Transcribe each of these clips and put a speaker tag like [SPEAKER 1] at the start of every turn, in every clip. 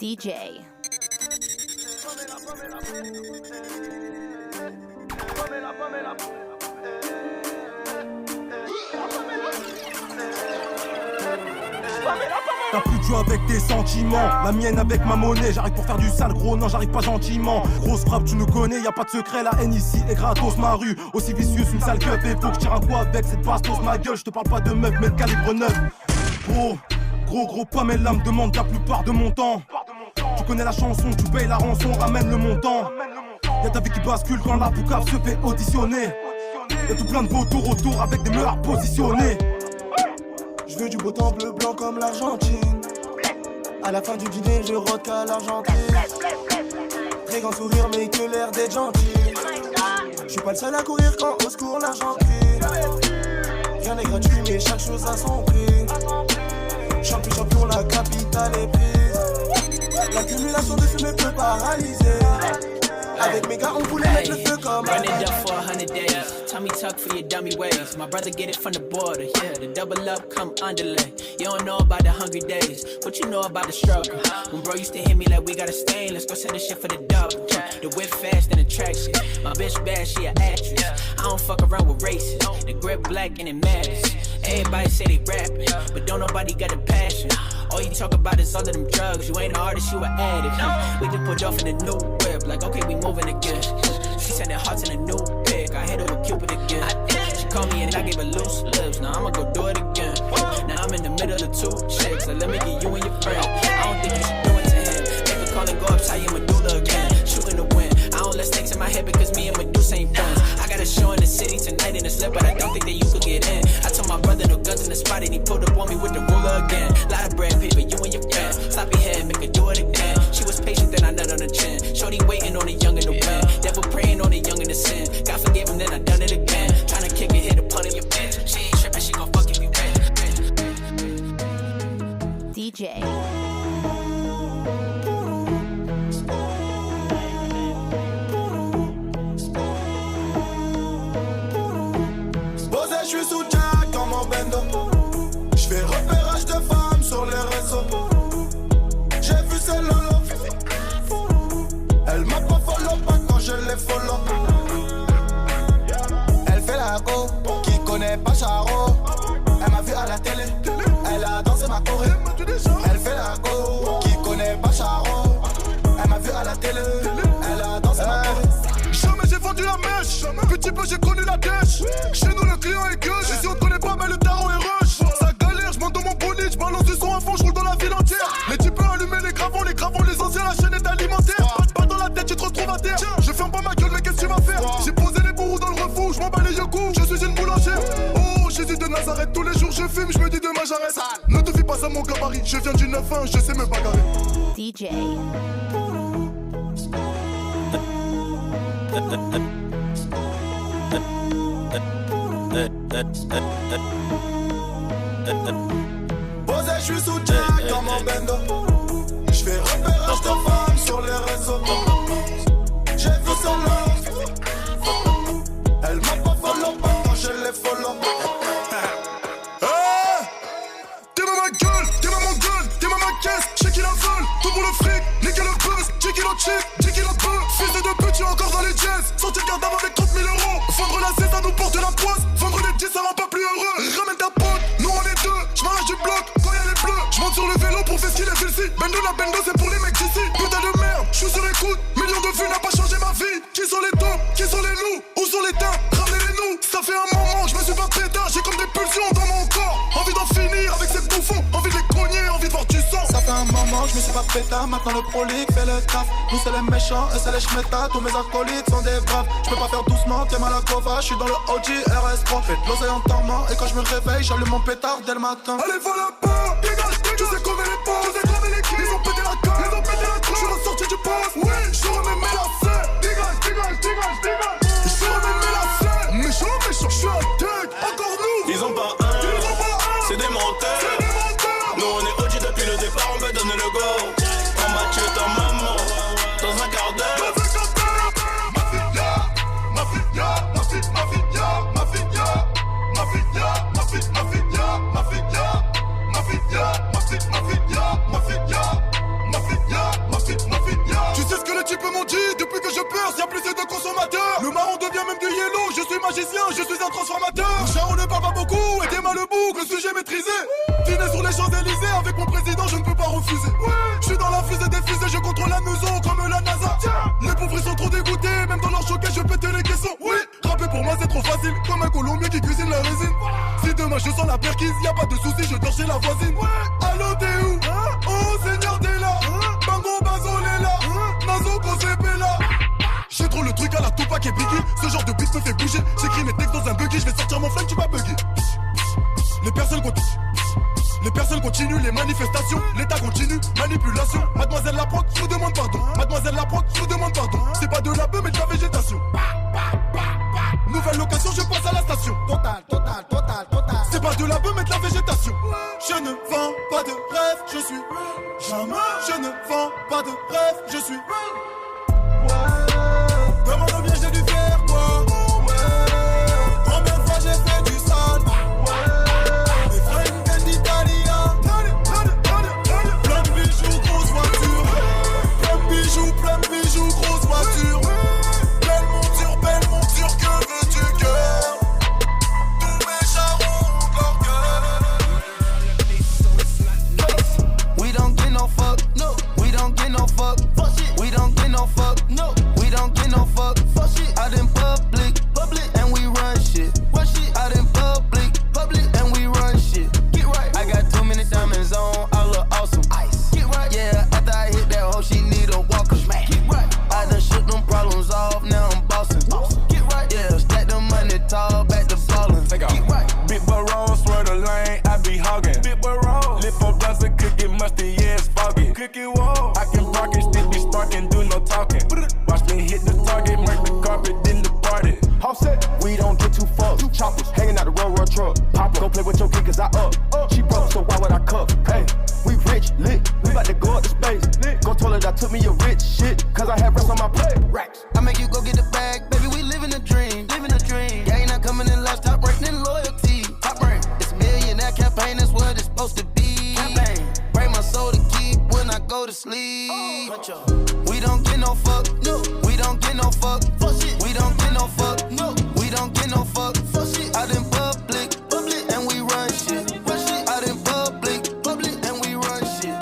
[SPEAKER 1] DJ.
[SPEAKER 2] T'as plus de jeu avec tes sentiments, la mienne avec ma monnaie. J'arrive pour faire du sale gros, non j'arrive pas gentiment. Grosse frappe tu nous connais, y'a pas de secret. La haine ici est gratos, ma rue aussi vicieuse une sale gueule. Et faut que je tire un coup avec cette bastos ma gueule. Je te parle pas de meuf mais de calibre 9. Gros Pamela me demande la plupart de mon temps. Tu connais la chanson, tu payes la rançon, ramène le montant. Y'a ta vie qui bascule quand la boucave se fait auditionner. Y'a tout plein de beaux tours autour avec des meurs positionnés.
[SPEAKER 3] Je veux du beau temps bleu blanc comme l'Argentine. À la fin du dîner, je rote qu'à l'Argentine. Très grand sourire, mais que l'air d'être gentil. Je suis pas le seul à courir quand au secours l'argent crie. Rien n'est gratuit, mais chaque chose a son prix. Champion, la capitale est prise. L'accumulation de fumée peut paralyser. Avec mes gars, on voulait mettre le feu comme
[SPEAKER 4] run it up for 100 days. Tommy tuck for your dummy ways. My brother get it from the border. Yeah, the double up come underlay. You don't know about the hungry days, but you know about the struggle. When bro used to hit me like we got a stain, let's go set this shit for the double. The whip fast and attraction. My bitch bad, she an actress. I don't fuck around with races. The grip black and it matters. Everybody say they rapping, but don't nobody got a passion. All you talk about is all of them drugs. You ain't an artist, you an addict. We just put off in a new whip, like okay, we moving again. She sending hearts in a new pic. I hit her with Cupid again. She called me and I gave her loose lips. Now I'ma go do it again. Now I'm in the middle of two chicks. So let me get you and your friend. I don't think you should do it to him. Make a call and go upside your medulla again. Shooting the wind. I don't let snakes in my head because me and Medusa ain't friends. I got a show in the city tonight in the slip, but I don't think that you could get in. I told my brother no guns in the spot and he pulled up on me with the ruler again. Lot of bread paper, you and your friend. Slap your head, make her do it again. She was patient, then I nut on the chin. Shorty waiting on the young in the wind. Devil praying on the young in the sin. God forgave him, then I done it again. Tryna kick it, hit a punt in your bitch. She ain't tripping, she gon' fuck if you rich.
[SPEAKER 1] DJ.
[SPEAKER 3] Je suis sous Jack dans mon bendo. J'fais repérage de femmes sur les réseaux. J'ai vu celle Lolo. Elle m'a pas follow pas quand je l'ai follow. Elle fait la go, qui connaît pas Charo. Elle m'a vu à la télé, elle a dansé ma choré. Elle fait la go, qui connaît pas Charo. Elle m'a vu à la télé, elle a dansé ma choré. Jamais j'ai vendu la mèche, petit peu j'ai connu la dèche. Chez nous le client est gueule, et si on te connaît pas mais le tarot est rush. Ça galère, j'monte dans mon bolide, j'balance du son à fond, j'roule dans la ville entière. Les types allumer les gravons, les anciens, la chaîne est alimentaire. Pas dans la tête, tu te retrouves à terre. Je ferme pas ma gueule, mais qu'est-ce que tu vas faire? J'ai posé les bourreaux dans le refou, j'm'en bats les yeux coups, je suis une boulangère. Oh, Jésus de Nazareth, tous les jours je fume, j'me dis demain j'arrête. Ne te fie pas à mon gabarit, je viens du 9-1, je sais me bagarrer.
[SPEAKER 1] DJ.
[SPEAKER 3] Posé, je suis sous Jack dans mon bendo. J'fais repérage de femmes sur les réseaux. J'ai vu son love. Elle m'a pas follow pas quand je l'ai follow. T'es ma gueule, t'es ma gueule, t'es ma caisse. J'sais qu'il en veulent, tout pour le fric. Niquer le buzz, 10 kilos de chic, 10 kilos de bœuf. Fils de deux petits encore dans les jazz. Sortir garde avec 30 000 euros. Vendre la cesse, ça nous porte la poisse. Vendre les 10, ça rend pas plus heureux. Ramène ta pote, nous on est deux. J'm'arrache du bloc, quand y'a les bleus. J'monte sur le vélo pour faire ce qu'il est celle-ci. Bendo la bendo, c'est pour les mecs d'ici. Putain de merde, j'suis sur écoute. Millions de vues n'a pas changé ma vie. Qui sont les tops, qui sont les loups, où sont les teints? Ramenez-les-nous, ça fait un moment, j'me suis pas pétard. J'ai comme des pulsions dans mon corps. Envie d'en finir avec ces bouffons. Envie de les cogner, envie de voir du sang. Ça fait un moment, j'me suis pas pétard. Maintenant le prolique fait le taf. Nous c'est les méchants, eux c'est les schmettas. Tous mes acolytes sont des braves. J'peux pas faire doucement, t'es mal à Kova. J'suis dans le OG RS3. Faites l'oseille en torment. Et quand j'me réveille, j'allume mon pétard dès le matin. Allez, voilà pas, dégage, dégage. Tu sais combien les postes, tu sais combien les kills. Ils ont pété la gueule, ils ont pété la gueule. J'suis ressorti du poste, oui, j'suis remets mes lacets. Dégage, dégage, dégage, dégage. J'suis remets mes lacets. Méchant, méchant, j'suis un tech. Encore nous,
[SPEAKER 5] ils ont pas un, c'est des menteurs. Nous on est OG depuis le départ, on veut donner le go. On va tuer ta maman dans un quart d'heure.
[SPEAKER 3] électricien, je suis un transformateur. Charo ne parle pas beaucoup, aidez-moi le bouc, le sujet maîtrisé. Dîner sur les Champs-Élysées, avec mon président, je ne peux pas refuser. Je suis dans la fusée des fusées, je contrôle la maison comme la NASA. Les pauvres ils sont trop dégoûtés, même dans leur choquet, je pète les caissons. Oui, rapper pour moi c'est trop facile, comme un Colombien qui cuisine la résine. Si demain je sens la perquise, y a pas de soucis, je dors chez la voisine. Allô t'es où? Oh Seigneur t'es là. Bango Bazol est là. Nazo Kosepé là. J'ai trop le truc à la Tupac et Biggie. Ce genre de beat me fait bouger. J'écris mes textes dans un buggy, je vais sortir mon flingue, tu vas bugger. Les personnes continuent les manifestations. L'état continue, manipulation. Mademoiselle la proc, je vous demande pardon. Mademoiselle la proc, je vous demande pardon. C'est pas de la beuh mais de la végétation. Nouvelle location, je passe à la station. Total. C'est pas de la beuh mais de la végétation. Je ne vends pas de rêve, je suis jamais. Je ne vends pas de rêve, je suis demande bien, j'ai dû faire quoi? Combien de fois j'ai fait du sale? Mes frères viennent d'Italia. Plein de bijoux, grosse voiture. Plein de bijoux, grosse voiture. Belle monture, que veux-tu cœur? Tous mes charros ont leur cœur.
[SPEAKER 6] We don't get no fuck, no. We don't get no fuck, fuck shit. We don't get no fuck, no. We don't get no fuck, fuck shit. Out in public, and we run shit. What shit? Out in public, and we run shit. Get right. I got too many diamonds on, I look awesome. Ice. Get right. Yeah, after I hit that hoe, she need a walker. Smack. Get right. I done shook them problems off, now I'm bossing. Get right. Yeah, stack the money tall, back to ballin'. Get right.
[SPEAKER 7] Big boy roll, swear the lane, I be hogging. Big boy roll, lip on blunts and cookie musty, yeah it's foggy. Cookie wall, I can park it, still be sparking, do no talking. Watch me hit the target, mark the carpet, then the party.
[SPEAKER 8] Offset, we don't get too fucked. Choppers hanging out the road truck. Pop go play with your kid cause I up. She broke, so why would I cuff? Hey, we rich, lit, we bout to go up to space. Go toilet, I took me a rich shit, cause I had rest on my plate. Racks.
[SPEAKER 6] I make you go get the bag, baby, we living a dream. Yeah, ain't not coming in last, top rank in loyalty. Top rank, it's a millionaire campaign, that's what it's supposed to be. Campaign, bring my soul to keep when I go to sleep. We don't get no fuck, no. We don't get no fuck, fuck shit. We don't get no fuck, no. We don't get no fuck, fuck shit. Out in public, and we run shit. What shit? Out in public, and we run shit.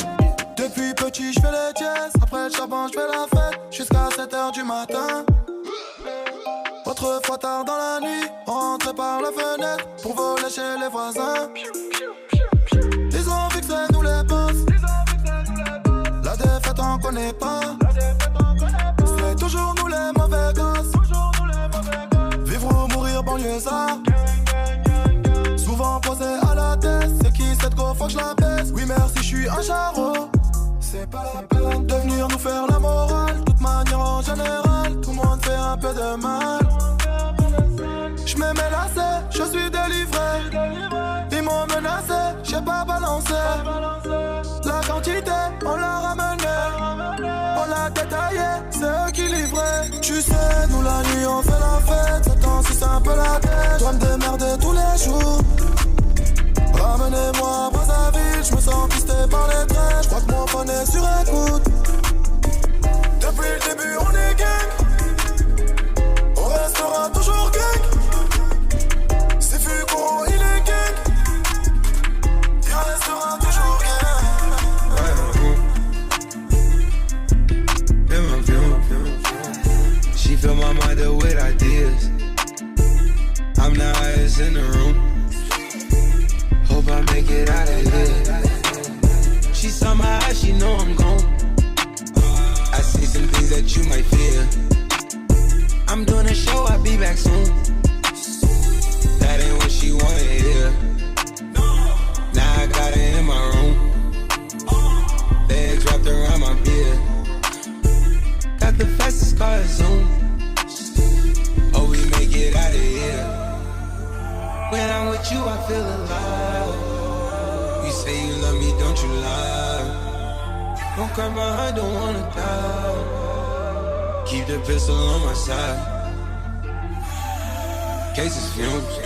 [SPEAKER 3] Depuis petit, je fais les jazz. Après le charbon, je fais la fête. Jusqu'à 7h du matin. Autrefois tard dans la nuit, on rentrait par la fenêtre pour voler chez les voisins. Ils ont vu que c'est nous les boss. La défaite on connaît pas. C'est toujours nous les mauvais gosses. Vivre ou mourir banlieusard. Souvent posé à la tête. C'est qui cette go, faut que je la baisse. Oui merci, je suis un charreau. C'est pas la peine de venir nous faire la morale. Toute manière en général, tout le monde fait un peu de mal. J'mets mes lacets, je suis délivré. Ils m'ont menacé, j'ai pas balancé. La quantité, on l'a ramené. On l'a détaillé, c'est eux qui livraient. Tu sais, nous la nuit on fait la fête. Ce temps-ci c'est un peu la tête. Dois me démerder tous les jours. Ramenez-moi à Brazzaville, j'me sens pisté par les traits. J'crois que mon phone est sur écoute. Depuis le début on est gang. On restera toujours gang. C'est Fugo, il est gang. Il restera toujours
[SPEAKER 9] gang. She fill my mind up with ideas. I'm the highest in the room. Hope I make it out of here. She saw my eyes, she know I'm gone. I see some things that you might fear. I'm doing a show, I'll be back soon. That ain't what she wanted here. Now I got it in my room. Legs wrapped around my beard. Got the fastest car, Zoom. Oh, we make it out of here. When I'm with you, I feel alive. You say you love me, don't you lie? Don't cry my heart, don't wanna die. Keep the pistol on my side. Cases fumes.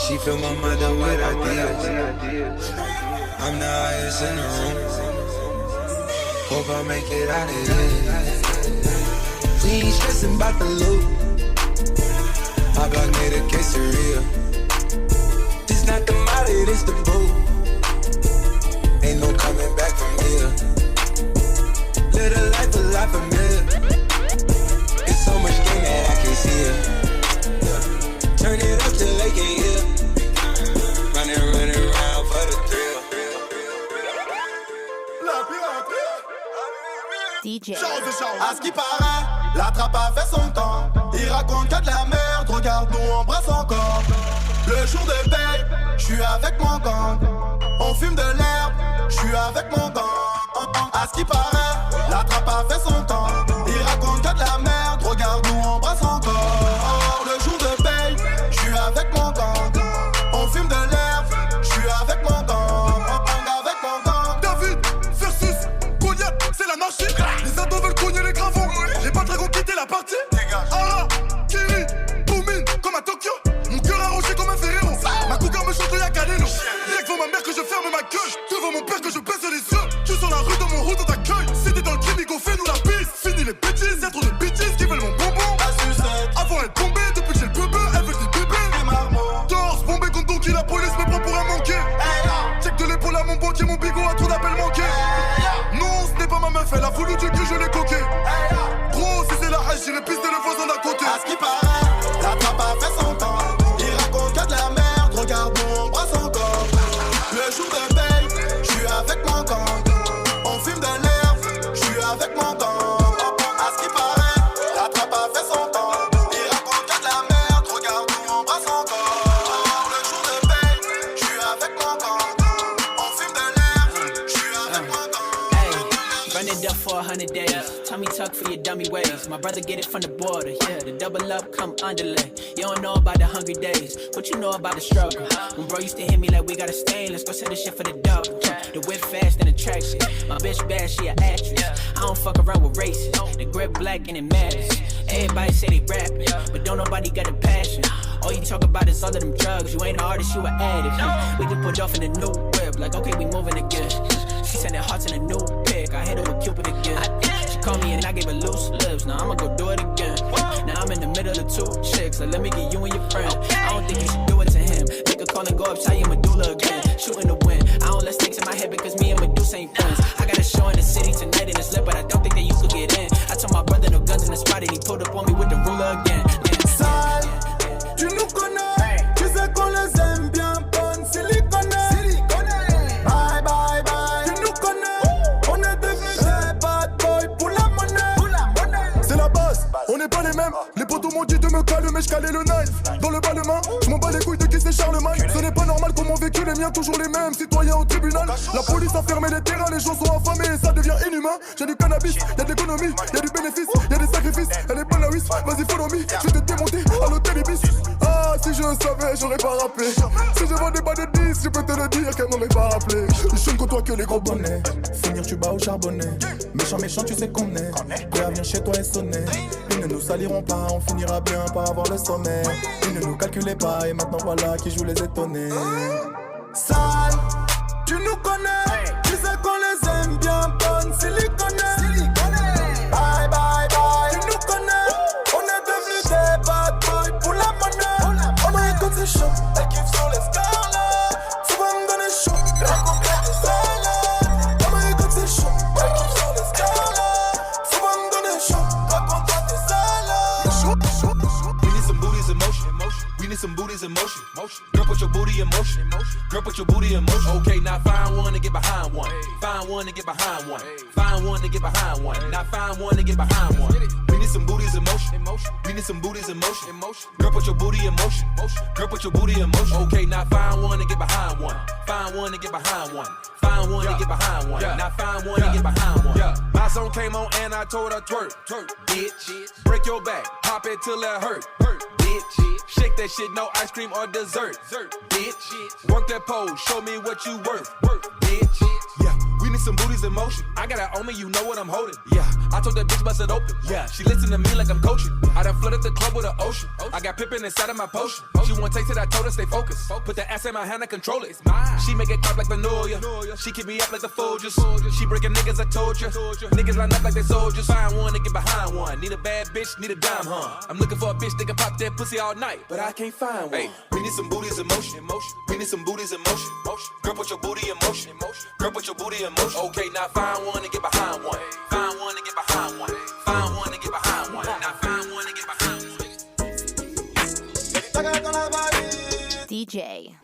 [SPEAKER 9] She fill my mind up with ideas. I'm the highest in the room. Hope I make it out of here. We ain't stressing about the loot. Hot block made a quesadilla. This not the Molly, this the boot. Ain't no coming back from here. Live a life a lot familiar. It's so much game that I can see it. Turn it up till they can hear. Running around for the thrill.
[SPEAKER 1] DJ.
[SPEAKER 6] À ce qui paraît, la trappe a fait son temps. Il raconte que de la merde, regarde nous on brasse encore. Le jour de paye, j'suis avec mon gang. On fume de l'herbe, j'suis avec mon gang. À ce qui paraît, la trappe a fait son temps. Il raconte que de la merde, regarde nous on brasse encore. Le jour de paye, j'suis avec mon gang. On fume de l'herbe, j'suis avec mon gang. Avec mon gang.
[SPEAKER 3] David versus Goliath, c'est l'anarchie. Les ados veulent cogner les gravons. Les patrons ont quitté la partie. Ara, Kiri, Boomin, comme à Tokyo. Mon cœur arrangé comme un Ferrero. Ma cougar me chante y'a Canelo. Rien que devant ma mère que je ferme ma gueule. Devant mon père que je baisse les yeux. Tu sors la rue dans mon route dans ta gueule. Si t'es dans le crime, go fais-nous la piste. Fini les bêtises, y'a trop de bêtises qui veulent mon bonbon.
[SPEAKER 6] La sucette,
[SPEAKER 3] Avant elle tombée, depuis que j'ai le bébé, elle veut des bébés.
[SPEAKER 6] des marmots.
[SPEAKER 3] Torse, bombé contre Donkey, la police me prend pour un manqué. Check de l'épaule à mon banquier, mon bigot a trop d'appels manqués. Non, ce n'est pas ma meuf, elle a voulu du cul, je l'ai coqué. Gros, si c'est la hache, j'irai pister le voisin d'à côté.
[SPEAKER 6] À ce qui paraît, la trappe a fait son temps. Il raconte que de la merde, regarde nous on brasse encore. Le jour de paye, j'suis avec mon gang. On fume de l'herbe, j'suis avec mon gang. À ce qui paraît, la trappe a fait son temps. Il raconte que de la merde, regarde nous on brasse encore. Le jour de paye, j'suis avec mon gang. On fume de l'herbe, j'suis avec mon gang.
[SPEAKER 4] Hey, run it up for 100 days. Tummy tuck for your dummy ways. My brother get it from the border. Yeah, the double up come underlay. You don't know about the hungry days, but you know about the struggle. When bro used to hit me like we gotta stay, let's go set this shit for the double. The whip fast and attraction. My bitch bad, she an actress. I don't fuck around with races. The grip black and it matters. Everybody say they rapping, but don't nobody got a passion. All you talk about is all of them drugs. You ain't an artist, you an addict. We can put off in a new whip, like okay, we moving again. She sending hearts in a new pic. I hit her with Cupid again. She called me and I gave her loose lips. Now I'ma go do it again. Now I'm in the middle of two chicks. Like let me get you and your friend. I don't think you should do it to him. Make a call and go upside your medulla again. Shoot in the wind. I don't let sticks in my head because me and Medusa ain't friends. I got a show in the city tonight in the slip, but I don't think that you could get in. I told my brother no guns in the spot and he pulled up on me with the ruler again.
[SPEAKER 6] Sale, tu nous connais, tu sais qu'on les aime bien bonnes, siliconées. Bye bye bye, tu nous connais, on est devenus des bad boys pour la monnaie.
[SPEAKER 3] C'est la base, on n'est pas les mêmes. Les potos m'ont dit de me caler, mais je calais le knife. Dans le bas de main, je m'en bats les couilles de qui c'est Charlemagne. Ce n'est pas normal qu'on m'en vécu, les miens toujours les mêmes. Citoyens au tribunal, la police a fermé les terrains, les gens sont affamés et ça devient inhumain. J'ai du cannabis, y'a de l'économie, y'a du bénéfice, y'a des sacrifices. Elle est bonne la whiz, vas-y follow me, je vais te démonter à l'hôtel Ibis. Ah, si je savais, j'aurais pas rappelé. Si je vendais pas de 10, je peux te le dire qu'elle m'aurait pas rappelé. Je chante que toi que les gros bonnets.
[SPEAKER 6] Finir tu bats au charbonnet. Méchant, méchant, tu sais qu'on est. Pierre vient chez toi et sonner. Ils ne nous saliront pas, on finira bien par avoir le sommet. Ils ne nous calculaient pas et maintenant voilà qui joue les étonnés. Sale, tu nous connais. Tu sais qu'on les aime bien bonnes, siliconées. Bye bye bye, tu nous connais. On est devenus des bad boys pour la monnaie. Oh my god c'est chaud, elle kiffe sur les scarlets. Tu vas me donner chaud, raconte tes salades. Oh my god c'est chaud, elle kiffe sur les scarlets. Tu vas me donner chaud, raconte tes salades.
[SPEAKER 9] We need some booties in motion. We need some booties in motion. Girl, put your booty in motion. Girl, put your booty in motion. Okay, now find one to get behind one. Find one to get behind one. Find one to get behind one. Now find one to get behind one. We need some booties in motion. We need some booties in motion. Girl, put your booty in motion. Girl, put your booty in motion. Okay, now find one to get behind one. Find one to get behind one. Find one to get behind one. Now find one to get behind one. My song came on and I told her twerk, bitch. Break your back, pop it till it hurt, bitch. Shake that shit, no ice cream or dessert, bitch. Work that pole, show me what you worth, bitch. Yeah, we need
[SPEAKER 10] need some booties in motion. I got it on me, you know what I'm holding. Yeah, I told that bitch bust it open. Yeah, she listen to me like I'm coaching. I done flooded the club with an ocean. I got pippin' inside of my potion. She won't taste it, I told her stay focused. Put the ass in my hand, I control it. She make it clap like Magnolia. She keep me up like the Folgers. She breaking niggas, I told ya. Niggas line up like they soldiers. Find one and get behind one. Need a bad bitch, need a dime, huh? I'm looking for a bitch that can pop that pussy all night, but I can't find one. Hey, we need some booties in motion. We need some booties in motion. Girl, put your booty in motion. Girl, put your booty in motion. Okay, now find one and get behind one. Find one and get behind one. Find one and get behind one. Now find one and get behind one.
[SPEAKER 1] DJ.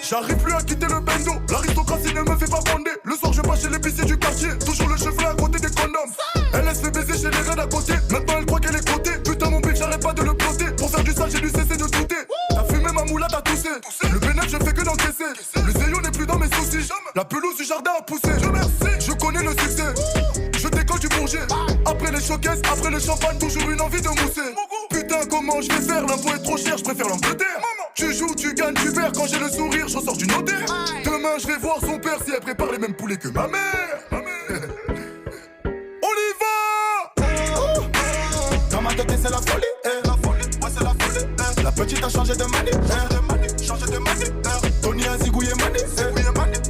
[SPEAKER 3] J'arrive plus à quitter le bendo. L'aristocratie ne me fait pas bander. Le soir je passe chez l'épicier du quartier. Toujours le cheveu à côté des condoms. Elle laisse le baiser chez les reines à côté. Maintenant elle croit qu'elle est cotée. Putain mon bitch j'arrête pas de le plotter. Pour faire du sale j'ai dû cesser de douter. T'as fumé ma moula, t'as toussé. Le bénéfice je fais que d'encaisser. Le zéyo n'est plus dans mes soucis. La pelouse du jardin a poussé. Je connais le succès. Je décolle du Bourget. Après les showcases, après le champagne, toujours une envie de mousser. Putain comment je vais faire, l'impôt est trop cher, je préfère l'Angleterre. Tu joues, tu gagnes, tu perds, quand j'ai le sourire, j'en sors du notaire. Demain je vais voir son père si elle prépare les mêmes poulets que ma mère. On y va. Dans ma tête c'est la folie, la folie, ouais c'est la folie. La petite a changé de manie, changé de manie. Tony a zigouillé manie,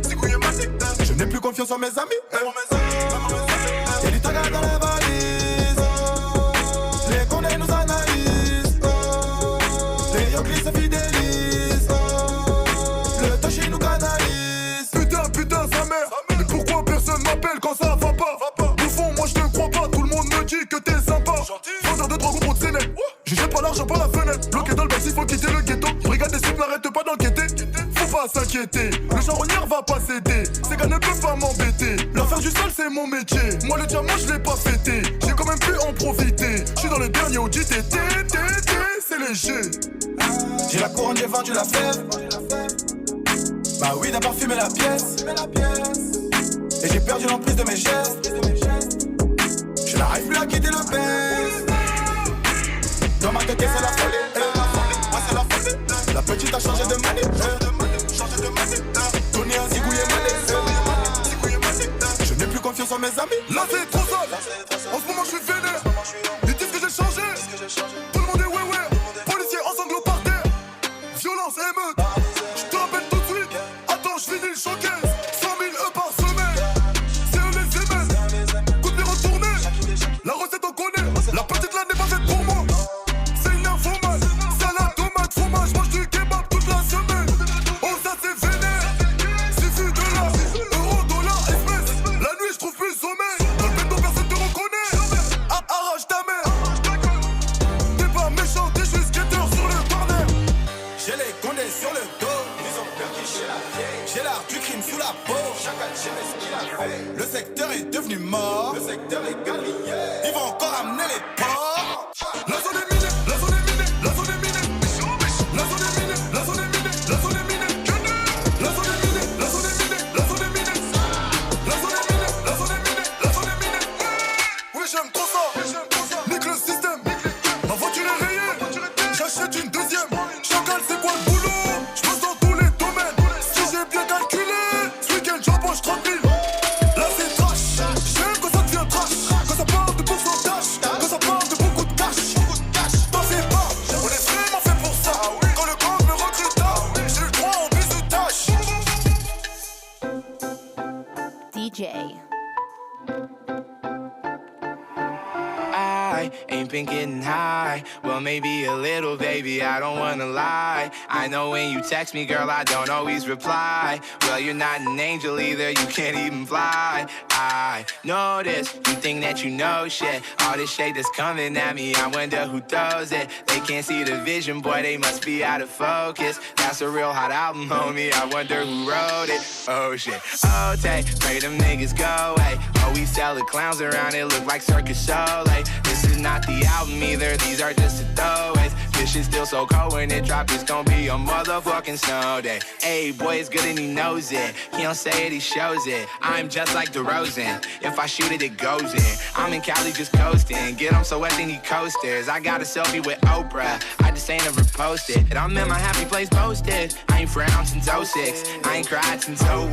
[SPEAKER 3] zigouillé manie. Je n'ai plus confiance en mes amis. Y'a du taga dans la valise. Les condés nous analysent. Les yoklis se fidélisent. Le touchy nous canalise. Putain sa mère. Mais pourquoi personne m'appelle quand ça va pas? Au fond moi je te crois pas. Tout le monde me dit que t'es sympa. Vendeur de drogue au bout de Sénèque. Je jette pas l'argent par la fenêtre. Bloqué dans le bac, il faut quitter le ghetto. Brigade des suites n'arrête pas d'enquêter. Faut pas s'inquiéter, le charognard va pas céder. Ces gars ne peuvent pas m'embêter. L'affaire du sol c'est mon métier. Moi le diamant je l'ai pas fêté. J'ai quand même pu en profiter. Je suis dans le dernier Audi TT, c'est léger. J'ai la couronne, j'ai vendu la fève. Bah oui, d'abord fumé la pièce. Et j'ai perdu l'emprise de mes gestes. Je n'arrive plus à quitter le baisse. Dans ma tête c'est la folie, ouais c'est la folie. La petite a changé de manie, changé de manie. Tony a zigouillé manie. Je n'ai plus confiance en mes amis. Là c'est trop sale. En ce moment je suis vénère. Ils disent que j'ai changé. Tout le monde est ouais. Policiers en sanglots par terre. Violence, émeute. Je te rappelle tout de suite. Attends, je finis le showcase. 100 000 E par semaine. C'est eux les émeutes. Coup de pied retourné. La recette on connaît. La petite là n'est pas faite pour moi. C'est une infomane. Salade, tomate, fromage. Mange du kebab toute la semaine. Oh ça c'est vénère. Suffit de là. Euro, dollar, espèce. La nuit je trouve plus sommeil. Dans le béton personne te reconnaît. Arrache ta mère. T'es pas méchant, t'es juste guetteur sur le corner. J'ai les condés sur le dos. Ils ont perdu chez la vieille. J'ai l'art du crime sous la peau. Chacun sait ce qu'il a fait. Le secteur est devenu mort. Le secteur est gagné. Ils vont encore amener les porcs. La zone est minée, la zone est minée, la zone est minée. La zone est minée, la zone est minée, la zone est minée. La zone est minée, la zone est minée, la zone est minée. La zone est minée, la zone est minée, la zone est minée. Oui j'aime trop ça. Nique le système. Ma voiture est rayée. J'achète une deuxième. Chacal c'est quoi le boulot? Je bosse dans tous les domaines. Si j'ai bien calculé, ce week-end j'empoche 30 000. Là c'est trash. J'aime quand ça devient trash. Quand ça parle de pourcentage. Quand ça parle de beaucoup de cash. T'en fais pas, on est vraiment fait pour ça. Quand le gang me recruta, j'ai le droit au bisutage.
[SPEAKER 1] DJ.
[SPEAKER 11] I ain't been getting high. Well, maybe a little, baby, I don't wanna lie. I know when you text me, girl, I don't always reply. Well, you're not an angel either, you can't even fly. I know this, you think that you know shit. All this shade that's coming at me, I wonder who throws it. They can't see the vision, boy, they must be out of focus. That's a real hot album, homie, I wonder who wrote it. Oh shit, oh take, pray them niggas go away. Oh, we sell the clowns around, it look like Circus Soleil. This is not the album either, these are just the throwaways. This shit's still so cold when it drop, it's gon' be a motherfucking snow day. Hey, boy, it's good and he knows it. He don't say it, he shows it. I'm just like DeRozan. If I shoot it, it goes in. I'm in Cali just coasting. Get him so wet, then he coasters. I got a selfie with Oprah. I just ain't ever posted. And I'm in my happy place posted. I ain't frowned since 06. I ain't cried since 01.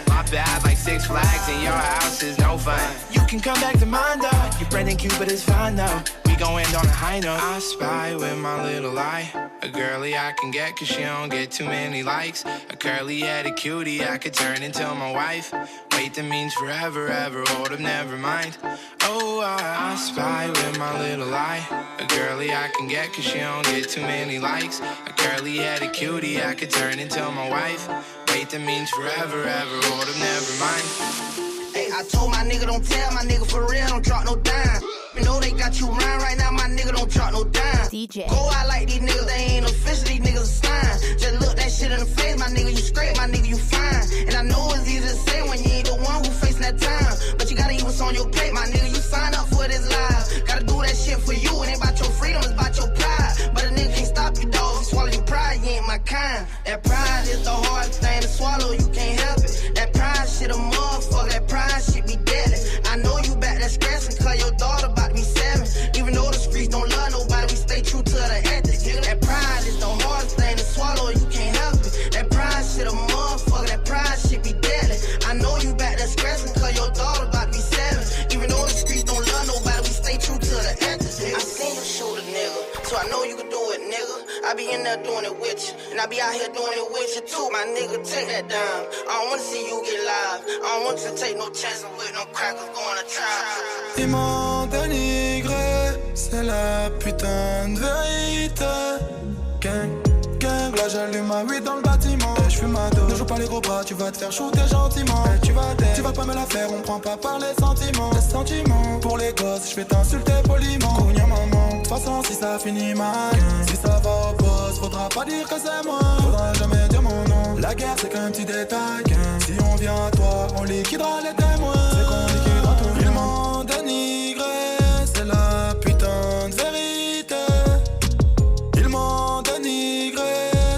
[SPEAKER 11] My bad, like Six Flags in your house is no fun. You can come back to mine though. Your friend and Cupid is fine though. We gon' end on a high note. I spy with my little eye. A girly I can get cause she don't get too many likes. A curly-headed cutie I could turn into my wife. Wait, that means forever, ever, hold up, never mind. Oh, I spy with my little eye. A girly I can get cause she don't get too many likes. A curly-headed cutie I could turn into my wife. Wait, that means forever, ever, hold up, never mind.
[SPEAKER 12] Hey, I told my nigga don't tell my nigga for real, don't drop no dime. You know they got you around right now, my nigga don't drop no dime.
[SPEAKER 1] DJ.
[SPEAKER 12] Go out like these niggas, they ain't official, these niggas are slime. Just look that shit in the face, my nigga, you straight, my nigga, you fine. And I know it's easy to say when you ain't the one who facing that time. But you gotta eat what's on your plate, my nigga, you sign up for this life. Gotta do that shit for you, it ain't about your freedom, it's about your pride. But a nigga can't stop you, dog, you swallow your pride, you ain't my kind. That pride is the hardest thing to swallow, you can't help it. That pride shit a motherfucker, that pride shit be deadly. I know you back there stressing cause your daughter about to be 7. Even though the streets don't love nobody, we stay true to the ethics. That pride is the hardest thing to swallow, you can't help it. That pride shit a motherfucker, that pride shit be deadly. I know you back there stressing cause your daughter about to be 7. Even though the streets don't love nobody, we stay true to the ethics. I seen you shoot a nigga, so I know you can do it, nigga. I be in there doing it with you, and I be out here doing it with you too. My nigga, take that down. I don't wanna see you get live. I don't want you to take no chances with no crackers going to try.
[SPEAKER 6] Ils m'ont dénigré, c'est la putain de vérité. Gang, gang, là j'allume ma weed dans le bâtiment. Et j'fume ma dos, ne joue pas les gros bras, tu vas te faire shooter gentiment. Et tu vas pas me la faire, on prend pas par les sentiments. Les sentiments, pour les gosses, j'vais t'insulter poliment. Cognon maman, de toute façon si ça finit mal, si ça va au boss, faudra pas dire que c'est moi. Faudra jamais dire mon nom, la guerre c'est qu'un petit détail. Si on vient à toi, on liquidera les témoins. C'est qu'on liquidera tout. Ils m'ont dénigré, c'est la putain de vérité. Ils m'ont dénigré,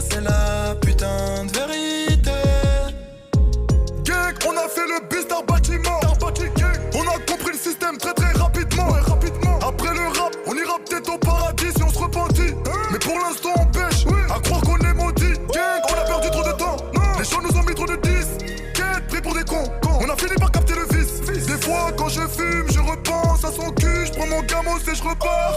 [SPEAKER 6] c'est la putain de vérité.
[SPEAKER 3] Gang, on a fait le bis d'un bâtiment. On a compris le système très très rapidement. Après le rap, on ira peut-être au paradis si on se repentit. Mais pour l'instant on pêche, à croire qu'on est maudit. Gang, on a perdu trop de temps. Les gens nous ont mis trop de 10. Quête, pris pour des cons. On a fini par capter le vice. Des fois quand je fume, je repense à son cul. Je prends mon gamos et je repars.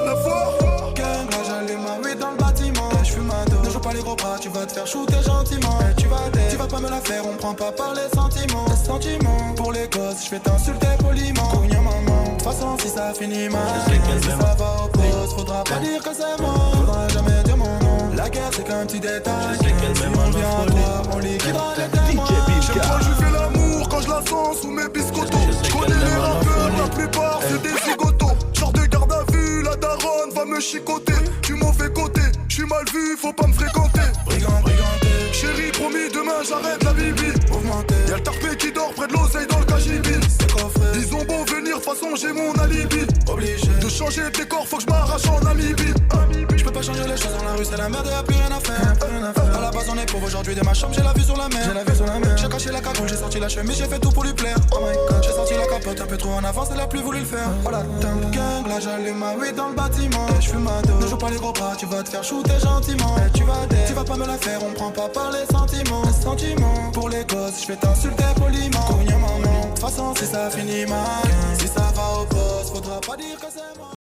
[SPEAKER 3] La fois.
[SPEAKER 6] Gang, là j'allume ma weed dans le bâtiment. Et j'fume ma dos, ne joue pas les gros bras, tu vas te faire shooter gentiment. Et tu vas pas me la faire, on prend pas par les sentiments. Les sentiments, pour les gosses, j'vais t'insulter poliment. Cognon maman, de toute façon si ça finit mal, si ça va au poste, faudra pas dire que c'est moi. Faudra jamais dire mon nom, la guerre c'est qu'un petit détail. Si on vient à toi, on liquidera les témoins.
[SPEAKER 3] J'aime quand je fais l'amour, quand je la sens sous mes biscottos. Je connais les rappeurs, la plupart c'est des zigotos. Genre de garde à vue, la daronne va me chicoter. Du mauvais côté, j'suis mal vu, faut pas me fréquenter.
[SPEAKER 6] Briganté,
[SPEAKER 3] chérie, promis, demain j'arrête la bibi.
[SPEAKER 6] Mouvementé,
[SPEAKER 3] y'a le tarpé qui dort près de l'oseille dans le cagibi.
[SPEAKER 6] c'est coffré,
[SPEAKER 3] Ils ont beau venir, façon j'ai mon alibi.
[SPEAKER 6] obligé
[SPEAKER 3] de changer de décor, faut que je m'arrache en Namibie.
[SPEAKER 6] J'peux pas changer les choses dans la rue, c'est la merde, y'a plus rien à faire. À la base on est pauvre, aujourd'hui de ma chambre, j'ai la vue sur la mer. J'ai caché la cagoule, j'ai sorti la chemise, j'ai fait tout pour lui plaire. Oh my god, j'ai sorti la capote un peu trop en avance, elle a plus voulu le faire. Oh la dingue, gang, là j'allume ma weed dans le bâtiment. Et j'fume ma dos, ne joue pas les gros bras, tu vas te faire shooter gentiment. Et tu vas pas me la faire, on prend pas par les sentiments. Les sentiments, pour les gosses, j'vais t'insulter poliment. Cognon maman, de toute façon si ça finit mal, si ça va au poste, faudra pas dire que c'est moi.